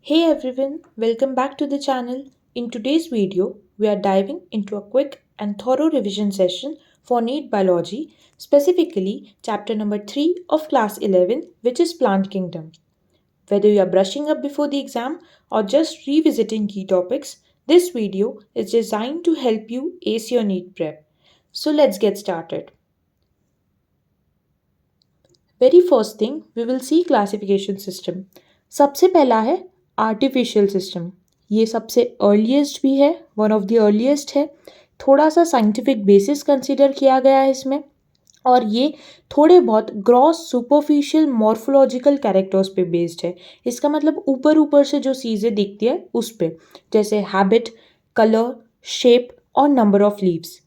Hey everyone, welcome back to the channel. In today's video, we are diving into a quick and thorough revision session for NEET Biology, specifically chapter number 3 of class 11, which is Plant Kingdom. Whether you are brushing up before the exam or just revisiting key topics, this video is designed to help you ace your NEET prep. So let's get started. Very first thing we will see classification system. सबसे पहला है artificial system. ये सबसे earliest भी है, one of the earliest है। थोड़ा सा साइंटिफिक बेसिस कंसिडर किया गया है इसमें, और ये थोड़े बहुत ग्रॉस सुपरफिशियल मॉर्फोलॉजिकल कैरेक्टर्स पे बेस्ड है। इसका मतलब ऊपर ऊपर से जो चीज़ें दिखती है उस पे, जैसे हैबिट, कलर, शेप और नंबर ऑफ लीव्स।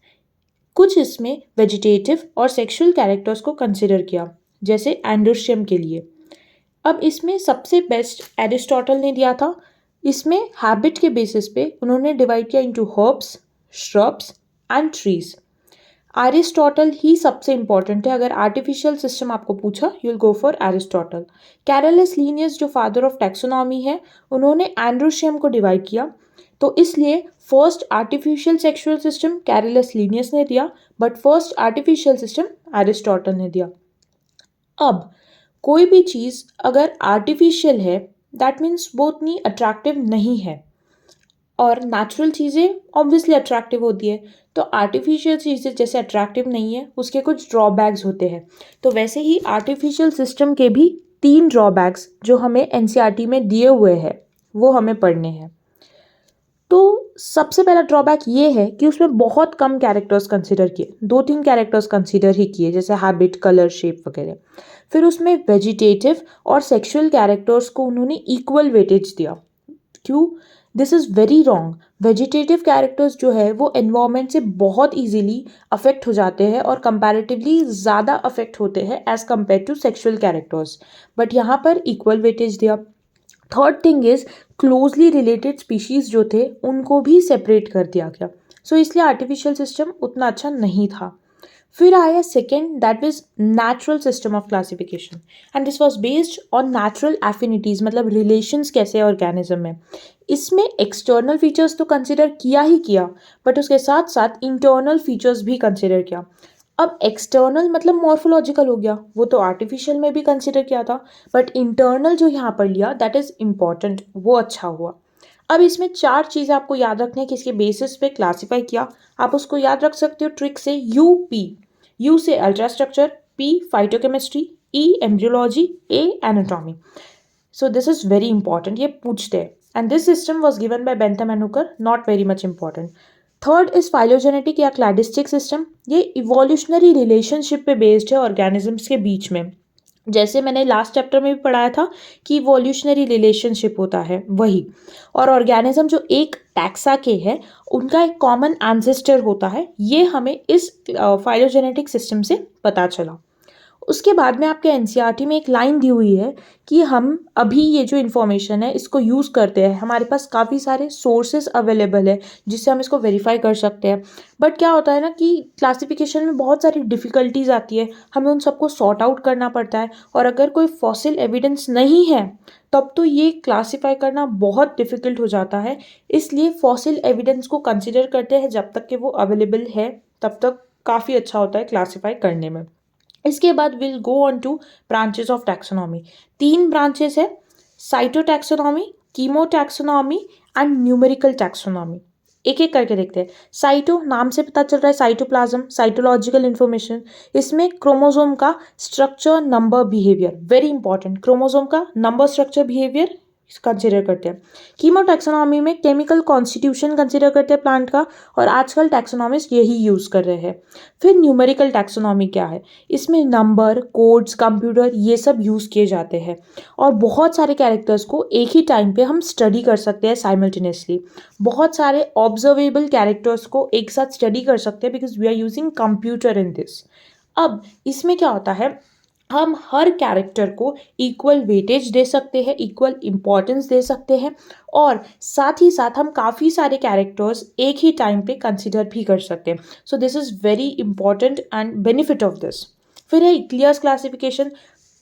कुछ इसमें वेजिटेटिव और सेक्सुअल कैरेक्टर्स को कंसिडर किया, जैसे एंड्रोशियम के लिए। अब इसमें सबसे बेस्ट एरिस्टोटल ने दिया था। इसमें हैबिट के बेसिस पे उन्होंने डिवाइड किया into herbs, shrubs and trees. Aristotle ही सबसे इंपॉर्टेंट है। अगर आर्टिफिशियल सिस्टम आपको पूछा, you will go for Aristotle. Carolus Linnaeus जो फादर ऑफ टैक्सोनॉमी है, उन्होंने एंड्रोशियम को डिवाइड किया। तो इसलिए first artificial sexual system Carolus Linnaeus ने दिया, but first artificial system Aristotle ने दिया। अब कोई भी चीज़ अगर आर्टिफिशियल है, दैट मीन्स वो उतनी अट्रैक्टिव नहीं है, और नेचुरल चीज़ें ऑब्वियसली अट्रैक्टिव होती है। तो आर्टिफिशियल चीज़ें जैसे अट्रैक्टिव नहीं है, उसके कुछ ड्रॉबैक्स होते हैं। तो वैसे ही आर्टिफिशियल सिस्टम के भी 3 ड्रॉबैक्स जो हमें एनसीईआरटी में दिए हुए हैं, वो हमें पढ़ने हैं। तो सबसे पहला ड्रॉबैक ये है कि उसमें बहुत कम कैरेक्टर्स कंसिडर किए, 2-3 कैरेक्टर्स कंसिडर ही किए, जैसे हैबिट, कलर, शेप वगैरह। फिर उसमें वेजिटेटिव और सेक्सुअल कैरेक्टर्स को उन्होंने इक्वल वेटेज दिया। क्यों? This is very wrong. Vegetative characters जो है वो एनवायरनमेंट से बहुत इजीली अफेक्ट हो जाते हैं और कंपैरेटिवली ज़्यादा अफेक्ट होते हैं as compare to sexual characters, but यहाँ पर इक्वल वेटेज दिया। Third thing is closely related species जो थे उनको भी सेपरेट कर दिया गया। सो इसलिए आर्टिफिशियल सिस्टम उतना अच्छा नहीं था। फिर आया second, that is natural system of classification, and this was based on natural affinities, मतलब रिलेशंस कैसे है ऑर्गेनिज्म में। इसमें एक्सटर्नल फीचर्स तो कंसिडर किया ही किया, बट उसके साथ साथ इंटरनल फीचर्स भी कंसिडर किया। अब एक्सटर्नल मतलब मॉर्फोलॉजिकल हो गया, वो तो आर्टिफिशियल में भी कंसिडर किया था, बट इंटरनल जो यहाँ पर लिया दैट इज़ इम्पॉर्टेंट, वो अच्छा हुआ। अब इसमें 4 चीज़ें आपको याद रखनी है कि इसके बेसिस पे क्लासीफाई किया। आप उसको याद रख सकते हो ट्रिक से। यूपी, यू से ultra structure, P phytochemistry, E embryology, A anatomy. So this is very important, ये पूछते हैं। And this system was given by Bentham and Hooker, not very much important. Third is phylogenetic या cladistic system. ये evolutionary relationship पे based है organisms के बीच में। जैसे मैंने लास्ट चैप्टर में भी पढ़ाया था कि इवोल्यूशनरी रिलेशनशिप होता है वही, और ऑर्गेनिज्म जो एक टैक्सा के है उनका एक कॉमन एंसेस्टर होता है। ये हमें इस फाइलोजेनेटिक सिस्टम से पता चला। उसके बाद में आपके एनसीईआरटी में एक लाइन दी हुई है कि हम अभी ये जो इन्फॉर्मेशन है इसको यूज़ करते हैं, हमारे पास काफ़ी सारे सोर्सेज अवेलेबल है जिससे हम इसको वेरीफाई कर सकते हैं। बट क्या होता है ना कि क्लासिफिकेशन में बहुत सारी डिफ़िकल्टीज आती है, हमें उन सबको सॉर्ट आउट करना पड़ता है, और अगर कोई फॉसिल एविडेंस नहीं है तब तो ये क्लासीफाई करना बहुत डिफ़िकल्ट हो जाता है। इसलिए फॉसिल एविडेंस को कंसिडर करते हैं, जब तक कि वो अवेलेबल है तब तक काफ़ी अच्छा होता है क्लासीफाई करने में। इसके बाद will go on to branches of taxonomy. 3 branches है, cytotaxonomy, chemotaxonomy and numerical taxonomy. एक एक करके देखते हैं। साइटो, नाम से पता चल रहा है साइटोप्लाज्म, साइटोलॉजिकल इन्फॉर्मेशन। इसमें क्रोमोसोम का structure, number, behaviour, very important. Chromosome का नंबर, स्ट्रक्चर, बिहेवियर कंसिडर करते हैं। कीमोटैक्सोनॉमी में केमिकल कॉन्स्टिट्यूशन कंसिडर करते हैं प्लांट का, और आजकल टैक्सोनॉमिस्ट यही यूज़ कर रहे हैं। फिर न्यूमेरिकल टैक्सोनॉमी क्या है? इसमें नंबर, कोड्स, कंप्यूटर, ये सब यूज़ किए जाते हैं, और बहुत सारे कैरेक्टर्स को एक ही टाइम पे हम स्टडी कर सकते हैं साइमल्टेनियसली। बहुत सारे ऑब्जर्वेबल कैरेक्टर्स को एक साथ स्टडी कर सकते हैं, because we are using computer in this. अब इसमें क्या होता है, हम हर कैरेक्टर को इक्वल वेटेज दे सकते हैं, इक्वल इम्पॉर्टेंस दे सकते हैं, और साथ ही साथ हम काफ़ी सारे कैरेक्टर्स एक ही टाइम पे कंसिडर भी कर सकते हैं। So this is very important and benefit of this. फिर है इक्लियर्स क्लासिफिकेशन।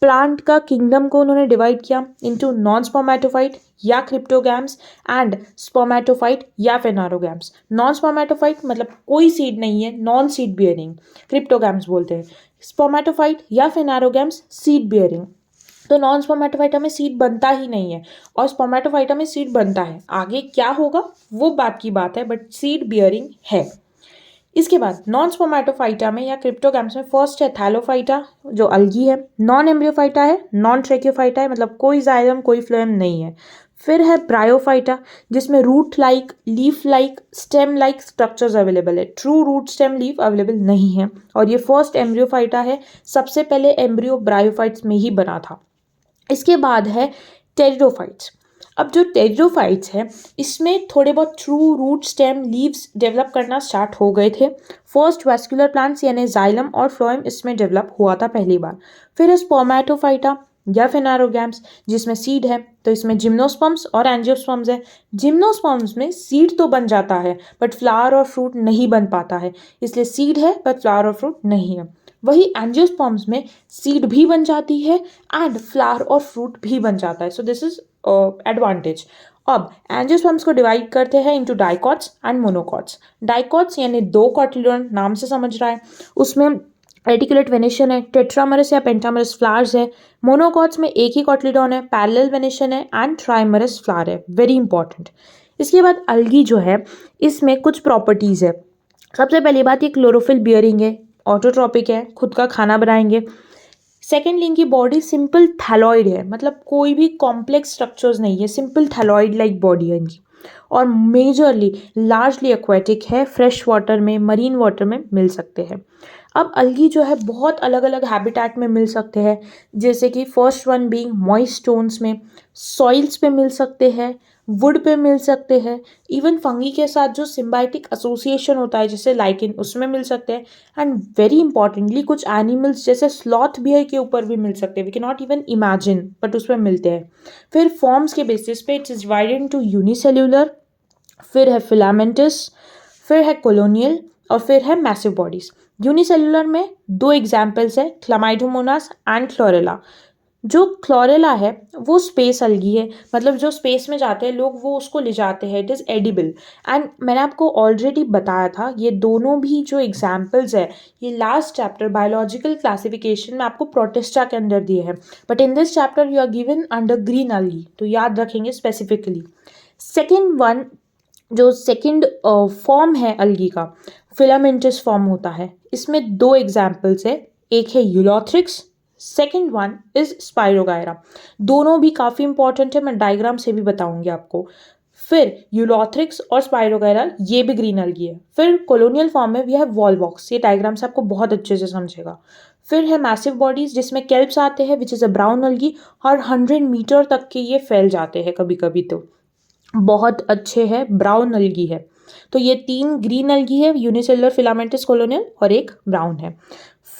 प्लांट का किंगडम को उन्होंने डिवाइड किया इनटू नॉन स्पर्मेटोफाइट या क्रिप्टोगैम्स एंड स्पर्मेटोफाइट या फेनारोगैम्स। नॉन स्पर्मेटोफाइट मतलब कोई सीड नहीं है, नॉन सीड बियरिंग, क्रिप्टोगैम्स बोलते हैं। स्पर्मेटोफाइट या फेनारोगैम्स सीड बियरिंग। तो नॉन स्पर्मेटोफाइटा में सीड बनता ही नहीं है और स्पर्मेटोफाइटा में सीड बनता है। आगे क्या होगा वो बात की बात है, बट सीड बियरिंग है। इसके बाद नॉन स्पर्मेटोफाइटा में या क्रिप्टोगैम्स में फर्स्ट है थैलोफाइटा जो अलगी है, नॉन एम्ब्रियोफाइटा है, नॉन ट्रेकियोफाइटा है, मतलब कोई जाइलम कोई फ्लोएम नहीं है। फिर है ब्रायोफाइटा जिसमें root like, leaf like, stem like structures available है, true root stem leaf available नहीं है। और ये फर्स्ट एम्ब्रियोफाइटा है, सबसे पहले एम्ब्रियो ब्रायोफाइट्स में ही बना था। इसके बाद है टेरिडोफाइट्स। अब जो टेरिडोफाइट्स है इसमें थोड़े बहुत true root stem leaves develop करना स्टार्ट हो गए थे। फर्स्ट वैस्कुलर प्लांट्स यानी जाइलम और फ्लोएम इसमें डेवलप हुआ था पहली बार। फिर है स्पर्मेटोफाइटा या फेनारोगैम्स जिसमें सीड है, तो इसमें जिम्नोस्पर्म्स और एंजियोस्पर्म्स है। जिम्नोस्पर्म्स में सीड तो बन जाता है बट फ्लावर और फ्रूट नहीं बन पाता है, इसलिए सीड है बट फ्लावर और फ्रूट नहीं है। वही एंजियोस्पर्म्स में सीड भी बन जाती है एंड फ्लावर और फ्रूट भी बन जाता है। So this is advantage. अब एंजियोस्पर्म्स को डिवाइड करते हैं into dicots and monocots. Dicots यानी दो कॉटिलिडोन, नाम से समझ रहा है, उसमें रेटिकुलेट वेनेशन है, टेट्रामरस या पेंटामरस फ्लावर्स है। मोनोकॉट्स में एक ही कॉटिलिडोन है, पैरेलल वेनेशन है एंड ट्राइमरस फ्लावर है, वेरी इंपॉर्टेंट। इसके बाद अलगी जो है इसमें कुछ प्रॉपर्टीज है। सबसे पहली बात ये क्लोरोफिल बियरिंग है, ऑटोट्रॉपिक है, खुद का खाना बनाएंगे। सेकेंडली इनकी बॉडी सिंपल थैलॉइड है, मतलब कोई भी कॉम्प्लेक्स स्ट्रक्चर्स नहीं है, सिंपल थैलॉइड लाइक बॉडी है इनकी। और मेजरली लार्जली एक्वेटिक है, फ्रेश वाटर में, मरीन वाटर में मिल सकते हैं। अब अलगी जो है बहुत अलग अलग हैबिटेट में मिल सकते हैं, जैसे कि first one being moist stones में, सॉइल्स पे मिल सकते हैं, वुड पे मिल सकते हैं, इवन फंगी के साथ जो सिम्बायोटिक एसोसिएशन होता है जैसे लाइकिन उसमें मिल सकते हैं। एंड वेरी इंपॉर्टेंटली कुछ एनिमल्स जैसे स्लॉथ बियर के ऊपर भी मिल सकते हैं, we can not even imagine but उसमें मिलते हैं। फिर फॉर्म्स के बेसिस पे इट्स डिवाइडेड इनटू यूनिसेल्यूलर, फिर है फिलामेंटस, फिर है कॉलोनियल और फिर है मैसिव बॉडीज। यूनिसेल्यूलर में दो एग्जाम्पल्स है, क्लामाइडोमोनास एंड क्लोरेला। जो क्लोरेला है वो स्पेस अलगी है, मतलब जो स्पेस में जाते हैं लोग वो उसको ले जाते हैं, इट इज़ एडिबल। एंड मैंने आपको ऑलरेडी बताया था ये दोनों भी जो एग्जाम्पल्स है ये लास्ट चैप्टर बायोलॉजिकल क्लासिफिकेशन में आपको प्रोटिस्टा के अंदर दिए हैं, but in this chapter you are given under green algae, तो याद रखेंगे स्पेसिफिकली। सेकेंड वन जो सेकंड फॉर्म है अलगी का, फिलामेंटस फॉर्म होता है, इसमें दो एग्जाम्पल्स है, एक है Ulothrix, second one is spirogyra. दोनों भी काफ़ी इंपॉर्टेंट है, मैं डायग्राम से भी बताऊंगी आपको। फिर यूलोथ्रिक्स और स्पाइरोगायरा ये भी ग्रीन अलगी है। फिर कॉलोनियल फॉर्म में भी है वॉलवॉक्स, ये डायग्राम से आपको बहुत अच्छे से समझेगा। फिर है मैसिव बॉडीज जिसमें केल्प्स आते हैं विच इज़ अ ब्राउन अलगी, और 100 मीटर तक के ये फैल जाते हैं कभी कभी, तो बहुत अच्छे है, ब्राउन अलगी है। तो ये तीन ग्रीन अलगी है, यूनिसेलुलर, फिलामेंटस, कॉलोनियल, और एक ब्राउन है।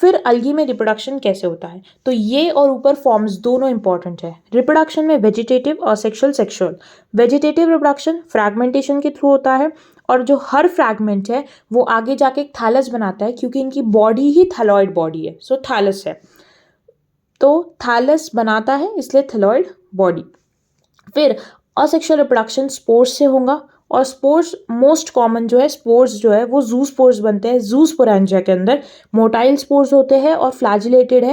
फिर अलगी में रिप्रोडक्शन कैसे होता है, तो ये और ऊपर फॉर्म्स दोनों इंपॉर्टेंट है। रिप्रोडक्शन में वेजिटेटिव और सेक्सुअल। वेजिटेटिव रिप्रोडक्शन फ्रैगमेंटेशन के थ्रू होता है, और जो हर फ्रैगमेंट है वो आगे जाके एक थैलस बनाता है, क्योंकि इनकी बॉडी ही थैलॉइड बॉडी है, सो थैलस है, तो थैलस बनाता है इसलिए थैलॉइड बॉडी। फिर असेक्सुअल रिप्रोडक्शन स्पोर्स से होगा, और स्पोर्स मोस्ट कॉमन जो है, स्पोर्स जो है वो जू स्पोर्स बनते हैं जू स्पोरेंजिया के अंदर। मोटाइल स्पोर्स होते हैं और फ्लैजिलेटेड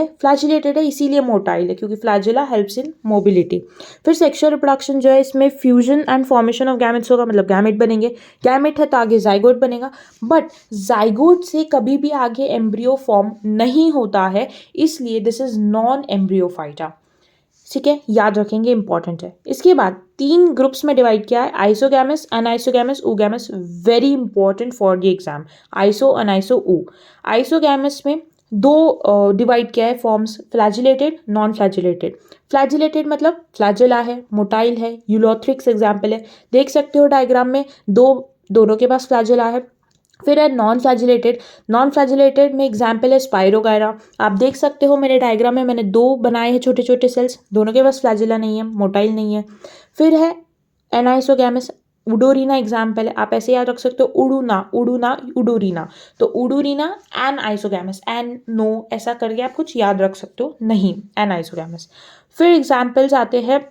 है इसीलिए मोटाइल है, क्योंकि फ्लैजिला हेल्प्स इन मोबिलिटी। फिर सेक्सुअल रिप्रोडक्शन जो है इसमें fusion and formation of gametes होगा, मतलब गैमेट बनेंगे, गैमेट है तो आगे जाइगोट बनेगा, बट जाइगोट से कभी भी आगे एम्ब्रियो फॉर्म नहीं होता है, इसलिए दिस इज नॉन एम्ब्रियोफाइटा। ठीक है, याद रखेंगे, इंपॉर्टेंट है। इसके बाद तीन ग्रुप्स में डिवाइड किया है, isogamous, anisogamous, oogamous, very important for the exam, iso, aniso, oo. Isogamous में दो डिवाइड किया है forms, flagellated, non flagellated. Flagellated मतलब फ्लैजिला है, मोटाइल है, यूलोथ्रिक्स एग्जाम्पल है, देख सकते हो डायग्राम में, दोनों के पास फ्लैजिला है। फिर है नॉन फ्लैजिलेटेड में एग्जाम्पल है स्पाइरोगायरा, आप देख सकते हो मेरे डायग्राम में मैंने दो बनाए हैं छोटे छोटे सेल्स, दोनों के पास फ्लैजिला नहीं है, मोटाइल नहीं है। फिर है एनाइसोगैमस, उडोरीना एग्जाम्पल है, आप ऐसे याद रख सकते हो उडूना उडूना उडोरीना, तो उडोरीना एन आइसोगैमस, एन नो ऐसा करके आप कुछ याद रख सकते हो, नहीं एन आइसोगैमस। फिर एग्जाम्पल्स आते हैं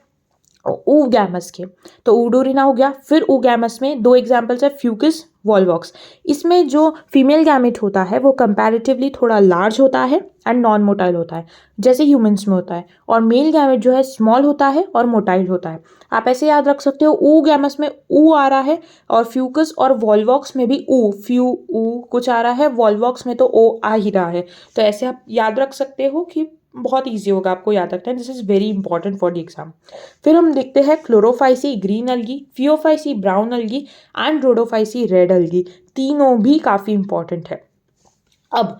ऊगैमस के, तो उडोरीना हो गया। फिर ऊगैमस में दो एग्जाम्पल्स है फ्यूकस वॉल्वॉक्स। इसमें जो फीमेल गैमेट होता है वो कंपैरेटिवली थोड़ा लार्ज होता है एंड नॉन मोटाइल होता है, जैसे ह्यूमंस में होता है, और मेल गैमेट जो है स्मॉल होता है और मोटाइल होता है। आप ऐसे याद रख सकते हो ऊगैमस में ऊ आ रहा है, और फ्यूकस और वॉल्वॉक्स में भी ऊ फ्यू ऊ कुछ आ रहा है, वॉल्वॉक्स में तो ओ आ ही रहा है। तो ऐसे आप याद रख सकते हो कि बहुत ईजी होगा आपको याद रखना है, this is very important for the exam. फिर हम देखते हैं Chlorophyceae green algae, Phaeophyceae brown algae and Rhodophyceae red algae, तीनों भी काफ़ी इंपॉर्टेंट है। अब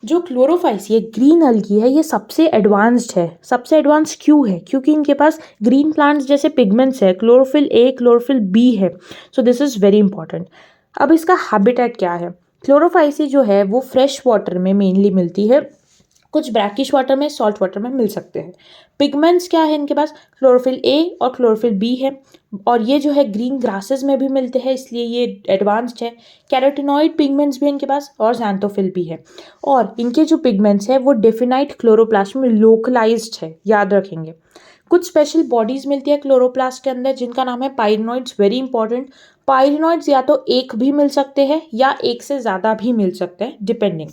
जो क्लोरोफाइसी है ग्रीन अलगी है, ये सबसे एडवांस्ड है। सबसे एडवांस क्यों है? क्योंकि इनके पास ग्रीन प्लांट्स जैसे पिगमेंट्स है, क्लोरोफिल ए क्लोरोफिल बी है, so this is very important. अब इसका हैबिटेट क्या है? क्लोरोफाइसी जो है वो फ्रेश वाटर में मेनली मिलती है, कुछ ब्रैकिश वाटर में, सॉल्ट वाटर में मिल सकते हैं। पिगमेंट्स क्या है इनके पास? क्लोरोफिल ए और क्लोरोफिल बी है, और ये जो है ग्रीन ग्रासेस में भी मिलते हैं, इसलिए ये एडवांस्ड है। कैरोटिनॉइड पिगमेंट्स भी इनके पास और xanthophyll भी है, और इनके जो पिगमेंट्स है वो डेफिनाइट क्लोरोप्लास्ट में लोकलाइज्ड है, याद रखेंगे। कुछ स्पेशल बॉडीज मिलती है क्लोरोप्लास्ट के अंदर जिनका नाम है पायरिनॉइड्स, वेरी इंपॉर्टेंट। पायरिनॉइड्स या तो एक भी मिल सकते हैं या एक से ज़्यादा भी मिल सकते हैं, डिपेंडिंग।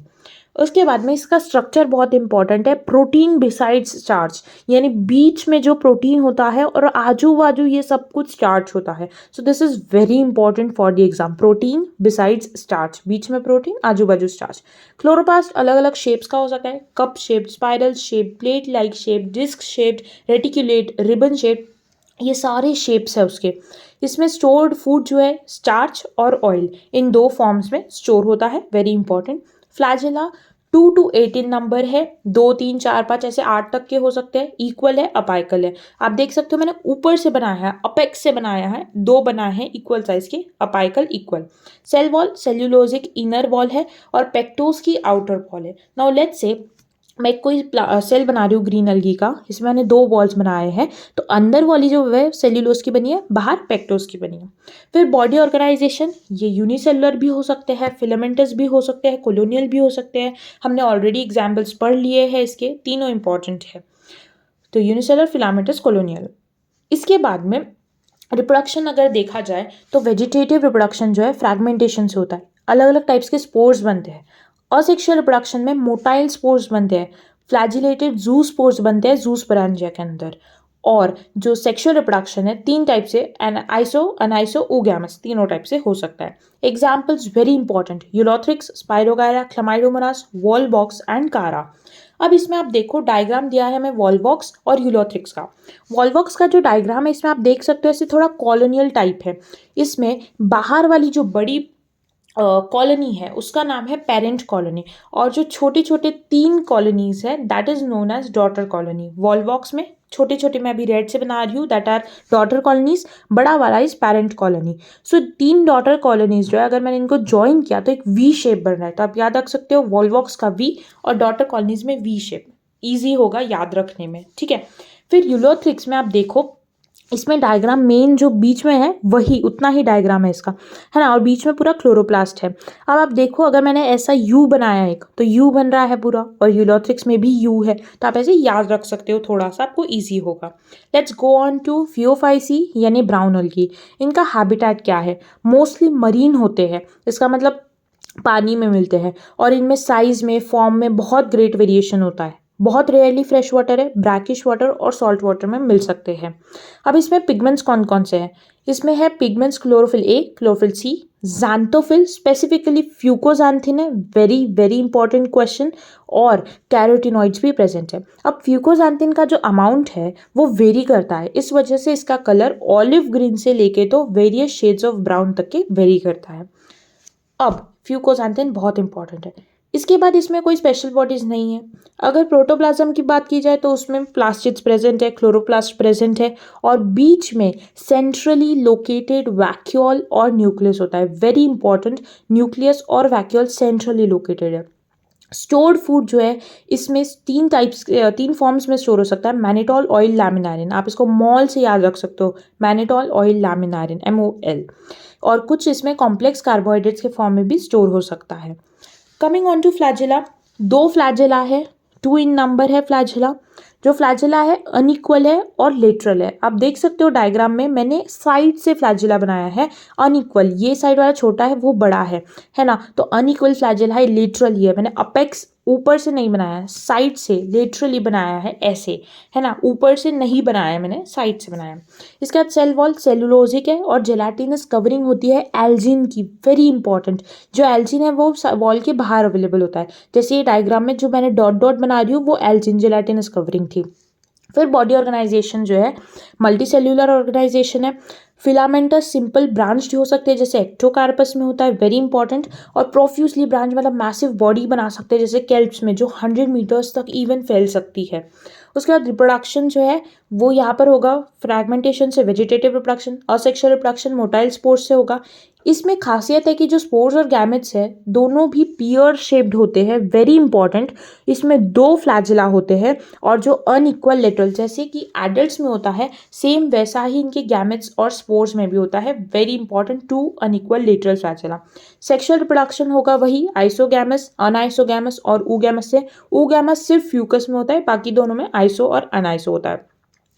उसके बाद में इसका स्ट्रक्चर बहुत इंपॉर्टेंट है, प्रोटीन बिसाइड्स स्टार्च, यानी बीच में जो प्रोटीन होता है और आजू बाजू ये सब कुछ स्टार्च होता है। So this is very important for the exam, protein besides starch, बीच में प्रोटीन आजू बाजू स्टार्च। क्लोरोप्लास्ट अलग अलग शेप्स का हो सकता है, cup shaped, spiral shape, plate like shape, disc shaped, reticulate, ribbon shape, ये सारे शेप्स है उसके। इसमें स्टोर्ड फूड जो है स्टार्च और ऑयल, इन दो फॉर्म्स में स्टोर होता है, very important. Flagella 2 to 18 number है, 2 3 4 5 ऐसे 8 तक के हो सकते हैं, इक्वल है अपाइकल है। आप देख सकते हो मैंने ऊपर से बनाया है, अपेक्स से बनाया है, दो बनाए हैं इक्वल साइज के, apical equal. Cell wall cellulosic inner wall है और पेक्टोस की आउटर वॉल है। नाउ लेट्स से मैं कोई सेल बना रही हूँ ग्रीन अलगी का, इसमें मैंने दो वॉल्स बनाए हैं, तो अंदर वाली जो है सेल्यूलोज की बनी है, बाहर पेक्टोस की बनी है। फिर बॉडी ऑर्गेनाइजेशन, ये यूनिसेलुलर भी हो सकते हैं, फिलामेंटस भी हो सकते हैं, कॉलोनियल भी हो सकते हैं। हमने ऑलरेडी एग्जाम्पल्स पढ़ लिए हैं इसके, तीनों इंपॉर्टेंट है, तो यूनिसेलुलर, फिलामेंटस, कॉलोनियल। इसके बाद में रिप्रोडक्शन अगर देखा जाए तो वेजिटेटिव रिप्रोडक्शन जो है फ्रैगमेंटेशन से होता है, अलग अलग टाइप्स के स्पोर्स बनते हैं। असेक्सुअल रिप्रोडक्शन में मोटाइल स्पोर्स बनते हैं, फ्लैजिलेटेड जू स्पोर्स बनते हैं जू स्पोरेंजिया के अंदर। और जो सेक्सुअल रिप्रोडक्शन है तीन टाइप से, एनाइसो अनाइसो ओगैमस, तीनों टाइप से हो सकता है। Examples very important, Ulothrix, Spirogyra, Chlamydomonas, Volvox and Chara. अब इसमें आप देखो डायग्राम दिया है हमें वॉलबॉक्स और यूलोथ्रिक्स का। वॉलबॉक्स का जो डायग्राम है इसमें आप देख सकते हो ऐसे थोड़ा कॉलोनियल टाइप है। इसमें बाहर वाली जो बड़ी कॉलोनी है उसका नाम है पेरेंट कॉलोनी, और जो छोटे छोटे तीन कॉलोनीज है that is known as daughter colony. Volvox में छोटे छोटे मैं अभी रेड से बना रही हूँ, दैट आर डॉटर कॉलोनीज, बड़ा वाला इज पेरेंट कॉलोनी। सो तीन डॉटर कॉलोनीज जो है अगर मैंने इनको ज्वाइन किया तो एक वी शेप बन रहा है, तो आप याद रख सकते हो वॉलबॉक्स का वी और डॉटर कॉलोनीज में वी शेप, ईजी होगा याद रखने में, ठीक है। फिर यूलोथ्रिक्स में आप देखो, इसमें डायग्राम मेन जो बीच में है वही उतना ही डायग्राम है इसका, है ना, और बीच में पूरा क्लोरोप्लास्ट है। अब आप देखो अगर मैंने ऐसा यू बनाया एक, तो यू बन रहा है पूरा, और यूलोथ्रिक्स में भी यू है, तो आप ऐसे याद रख सकते हो, थोड़ा सा आपको ईजी होगा। Let's go on to Phaeophyceae यानी ब्राउन अलगी। इनका हैबिटेट क्या है? मोस्टली मरीन होते हैं, इसका मतलब पानी में मिलते हैं, और इनमें साइज में, फॉर्म में बहुत ग्रेट वेरिएशन होता है। बहुत रेयरली फ्रेश वाटर है, ब्रैकिश वाटर और सॉल्ट वाटर में मिल सकते हैं। अब इसमें पिगमेंट्स कौन कौन से हैं? इसमें है pigments chlorophyll A, chlorophyll C, xanthophyll, specifically फ्यूकोजैंथिन है, वेरी वेरी इंपॉर्टेंट क्वेश्चन, और कैरोटिनॉइड्स भी प्रेजेंट है। अब फ्यूकोजैंथिन का जो अमाउंट है वो वेरी करता है, इस वजह से इसका कलर ऑलिव ग्रीन से लेके तो वेरियस शेड्स ऑफ ब्राउन तक के वेरी करता है। अब फ्यूकोजैंथिन बहुत इंपॉर्टेंट है। इसके बाद इसमें कोई स्पेशल बॉडीज नहीं है। अगर प्रोटोप्लाज्म की बात की जाए तो उसमें प्लास्टिड्स प्रेजेंट है, क्लोरोप्लास्ट प्रेजेंट है, और बीच में सेंट्रली लोकेटेड वैक्यूल और न्यूक्लियस होता है, वेरी इंपॉर्टेंट, न्यूक्लियस और वैक्यूल सेंट्रली लोकेटेड है। स्टोर्ड फूड जो है इसमें तीन फॉर्म्स में स्टोर हो सकता है, मैनिटॉल, ऑयल, लैमिनारिन। आप इसको मॉल से याद रख सकते हो, मैनिटॉल, ऑयल, लैमिनारिन, MOL। और कुछ इसमें कॉम्प्लेक्स कार्बोहाइड्रेट्स के फॉर्म में भी स्टोर हो सकता है। Coming on to flagella, 2 flagella है, 2 इन नंबर है फ्लैजेला। जो फ्लैजेला है अनइक्वल है और लेटरल है। आप देख सकते हो डायग्राम में मैंने साइड से फ्लैजेला बनाया है अनइक्वल, ये साइड वाला छोटा है वो बड़ा है ना। तो अनइक्वल फ्लैजेला है, लेटरल ही है। मैंने अपेक्स ऊपर से नहीं बनाया है, साइड से लेटरली बनाया है ऐसे, है ना। ऊपर से नहीं बनाया है मैंने, साइड से बनाया है। इसके बाद सेल वॉल सेलुलोजिक है और जेलाटिनस कवरिंग होती है एल्जिन की, वेरी इंपॉर्टेंट। जो एल्जिन है वो वॉल के बाहर अवेलेबल होता है। जैसे ये डायग्राम में जो मैंने डॉट डॉट बना रही हूँ वो एल्जिन जेलाटिनस कवरिंग थी। फिर बॉडी ऑर्गेनाइजेशन जो है मल्टी सेल्यूलर ऑर्गेनाइजेशन है। फिलामेंटस सिंपल ब्रांच्ड हो सकते हैं जैसे एक्टोकार्पस में होता है, वेरी इंपॉर्टेंट। और प्रोफ्यूसली ब्रांच मतलब मैसिव बॉडी बना सकते हैं जैसे केल्प्स में, जो 100 मीटर्स तक इवन फैल सकती है। उसके बाद रिप्रोडक्शन जो है वो यहाँ पर होगा फ्रैगमेंटेशन से vegetative reproduction, asexual reproduction motile spores से होगा। इसमें खासियत है कि जो स्पोर्स और गैमेट्स है दोनों भी पियर शेप्ड होते हैं, वेरी इंपॉर्टेंट। इसमें 2 फ्लैजेला होते हैं और जो अनइक्वल लेटरल, जैसे कि एडल्ट्स में होता है सेम वैसा ही इनके गैमेट्स और स्पोर्स में भी होता है, very important, 2 unequal lateral flagella. Sexual reproduction होगा वही आइसोगैमस, अनआइसोगैमस और ऊगैमस से। ऊगैमस सिर्फ फ्यूकस में होता है, बाकी दोनों में आइसो और अनआइसो होता है।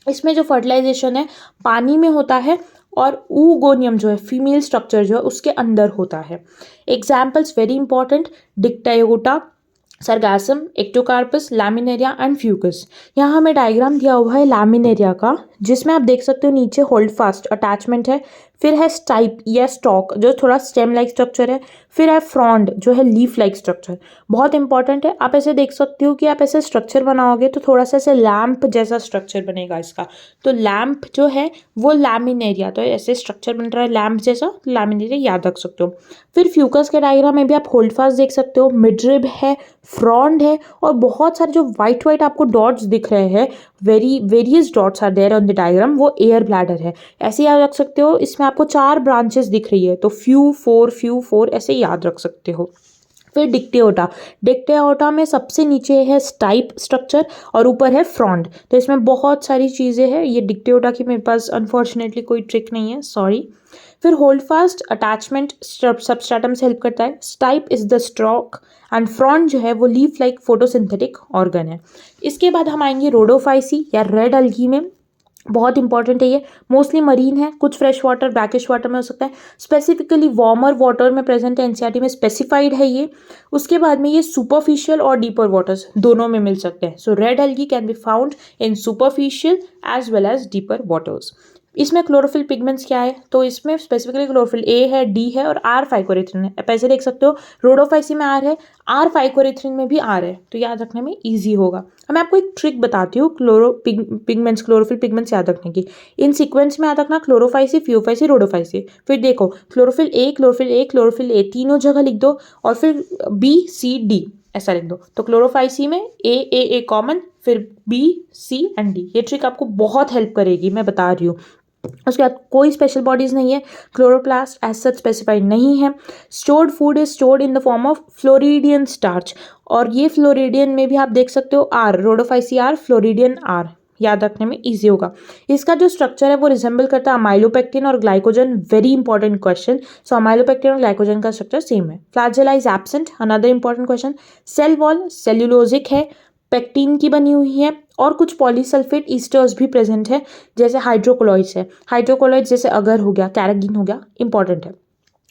इसमें जो फर्टिलाइजेशन है पानी में होता है और ऊगोनियम जो है फीमेल स्ट्रक्चर जो है उसके अंदर होता है। Examples very important, Dictyota, Sargassum, Ectocarpus, Laminaria and Fucus. यहाँ हमें डायग्राम दिया हुआ है लैमिनेरिया का, जिसमें आप देख सकते हो नीचे होल्ड फास्ट अटैचमेंट है, फिर है स्टाइप या स्टॉक जो थोड़ा स्टेम लाइक स्ट्रक्चर है, फिर है फ्रॉन्ड जो है लीफ लाइक स्ट्रक्चर। बहुत इंपॉर्टेंट है, आप ऐसे देख सकते हो कि आप ऐसे स्ट्रक्चर बनाओगे तो थोड़ा सा ऐसे लैम्प जैसा स्ट्रक्चर बनेगा इसका। तो लैम्प जो है वो लैमिनेरिया, तो ऐसे स्ट्रक्चर बन रहा है लैम्प जैसा, लैमिनेरिया याद रख सकते हो। फिर फ्यूकस के डायग्राम में भी आप होल्ड फास्ट देख सकते हो, मिडरिब है, फ्रॉन्ड है और बहुत सारे जो वाइट वाइट आपको डॉट्स दिख रहे हैं, various dots are there on the diagram, वो एयर ब्लैडर है। ऐसे याद रख सकते हो, इसमें आपको 4 ब्रांचेस दिख रही है तो फ्यू 4 ऐसे याद रख सकते हो। फिर डिक्टेओटा, डिक्टेओटा में सबसे नीचे है स्टाइप स्ट्रक्चर और ऊपर है फ्रॉन्ड। तो इसमें बहुत सारी चीज़ें हैं, ये डिक्टेओटा की मेरे पास अनफॉर्चुनेटली कोई ट्रिक नहीं है, सॉरी। फिर होल्ड फास्ट अटैचमेंट सबस्ट्रेटम से हेल्प करता है, stipe is the stroke and frond जो है वो लीफ लाइक फोटोसिंथेटिक ऑर्गन है। इसके बाद हम आएंगे रोडोफाइसी या रेड अल्गी में। बहुत इंपॉर्टेंट है ये, मोस्टली मरीन है, कुछ फ्रेश वाटर ब्रैकिश वाटर में हो सकता है, स्पेसिफिकली वार्मर वाटर में प्रेजेंट है, एनसीईआरटी में स्पेसिफाइड है ये। उसके बाद में ये सुपरफिशियल और डीपर वाटर्स दोनों में मिल सकते हैं। So red algae can be found in superficial as well as deeper waters. इसमें क्लोरोफिल पिगमेंट्स क्या है, तो इसमें स्पेसिफिकली क्लोरोफिल ए है, डी है और आर फाइकोरिथ्रिन है। आप ऐसे देख सकते हो रोडोफाइसी में आर है, आर फाइकोरिथ्रिन में भी आर है, तो याद रखने में ईजी होगा। अब मैं आपको एक ट्रिक बताती हूँ पिगमेंट्स, क्लोरोफिल पिगमेंट्स याद रखने की। इन सीक्वेंस में याद रखना क्लोरोफाइसी, फ्यूफाइसी, रोडोफाइसी। फिर देखो chlorophyll A, chlorophyll A, chlorophyll A तीनों जगह लिख दो और फिर B, C, D ऐसा लिख दो। तो क्लोरोफाइसी में ए कॉमन, फिर B, C एंड D। ये ट्रिक आपको बहुत हेल्प करेगी, मैं बता रही हूँ। उसके बाद कोई स्पेशल बॉडीज नहीं है, क्लोरोप्लास्ट एज सच स्पेसिफाइड नहीं है। Stored food is stored in the form of floridean starch और ये फ्लोरिडियन में भी आप देख सकते हो R, Rhodophyceae R, floridean R, याद रखने में इजी होगा। इसका जो स्ट्रक्चर है वो रिजेंबल करता है अमाइलोपेक्टिन और glycogen, very important question. So amylopectin और ग्लाइकोजन का स्ट्रक्चर सेम है। Flagella is absent, another important question. Cell wall cellulosic है, पेक्टिन की बनी हुई है और कुछ पॉलीसल्फेट ईस्टर्स भी प्रेजेंट है जैसे हाइड्रोकोलॉइड्स है। हाइड्रोकोलॉइड्स जैसे अगर हो गया, कैरागिन हो गया, इंपॉर्टेंट है।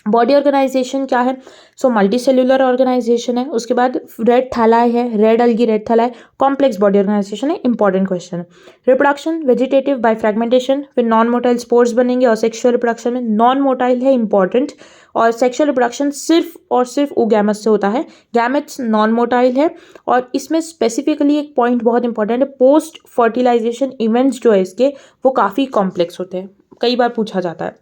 बॉडी ऑर्गेनाइजेशन क्या है, सो मल्टी सेल्यूलर ऑर्गेनाइजेशन है। उसके बाद रेड थैलाई है, रेड अल्गी रेड थैलाई, कॉम्प्लेक्स बॉडी ऑर्गेनाइजेशन है, important question. Reproduction vegetative by fragmentation, फिर नॉन मोटाइल स्पोर्स बनेंगे और सेक्सुअल रिप्रोडक्शन में नॉन मोटाइल है, इंपॉर्टेंट। और सेक्सुअल रिप्रोडक्शन सिर्फ और सिर्फ ओगैमस से होता है, गैमेट्स नॉन मोटाइल है। और इसमें स्पेसिफिकली एक पॉइंट बहुत इंपॉर्टेंट है, पोस्ट फर्टिलाइजेशन इवेंट्स जो है इसके वो काफ़ी कॉम्प्लेक्स होते हैं, कई बार पूछा जाता है।